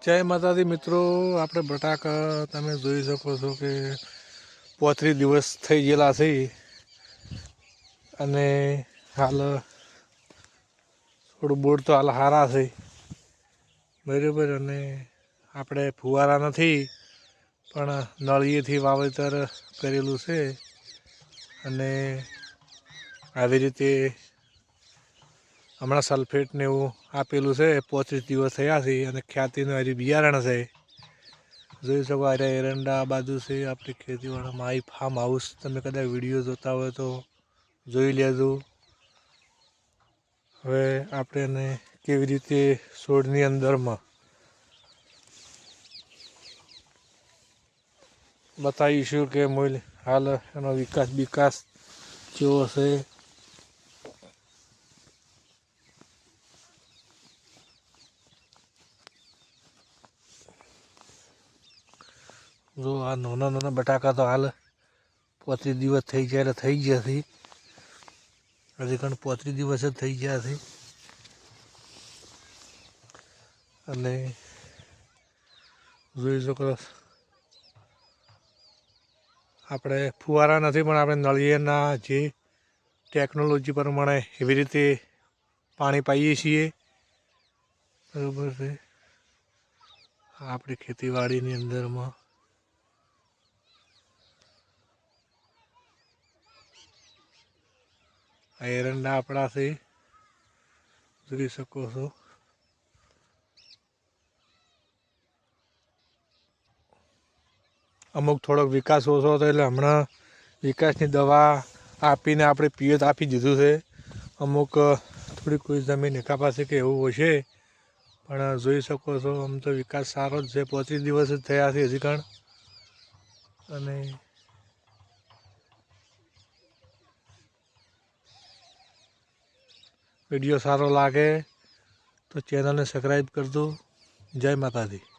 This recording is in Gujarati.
જય માતાજી મિત્રો, આપણે બટાકા તમે જોઈ શકો છો કે 35 દિવસ થઈ ગયેલા છે અને હાલ થોડું બોર્ડ તો હાલ સારા છે બરાબર। અને આપણે ફુવારા નથી પણ નળીએથી વાવેતર કરેલું છે અને આવી રીતે હમણાં સલ્ફેટને એવું આપેલું છે। 35 દિવસ થયા છે અને ખ્યાતિનું હજી બિયારણ છે। જોઈ શકો આ એરંડા આ બાજુ છે આપણી ખેતીવાડી માઈ ફાર્મ હાઉસ। તમે કદાચ વિડીયો જોતા હોય તો જોઈ લેજો। હવે આપણે એને કેવી રીતે છોડની અંદરમાં બતાવીશું કે મૂળ હાલ એનો વિકાસ કેવો છે। જો આ નાના બટાકા તો હાલ 35 દિવસ થઈ ગયા એટલે થઈ ગયા છે। હજી પણ 35 દિવસ જ થઈ ગયા છે અને જોઈ શકો આપણે ફુવારા નથી પણ આપણે નળિયેના જે ટેકનોલોજી પ્રમાણે એવી રીતે પાણી પાઈએ છીએ બરાબર છે। આપણી ખેતીવાડીની અંદરમાં આ એરંડા આપણા છે જોઈ શકો છો। અમુક થોડોક વિકાસ ઓછો હતો એટલે હમણાં વિકાસની દવા આપીને આપણે પિયત આપી દીધું છે। અમુક થોડી કોઈ જમીન એકા પાસે કે એવું હશે પણ જોઈ શકો છો આમ તો વિકાસ સારો જ છે। 35 દિવસ જ થયા છે હજી પણ અને વિડીયો સારો લાગે તો ચેનલને સબસ્ક્રાઈબ કરજો। જય માતાજી।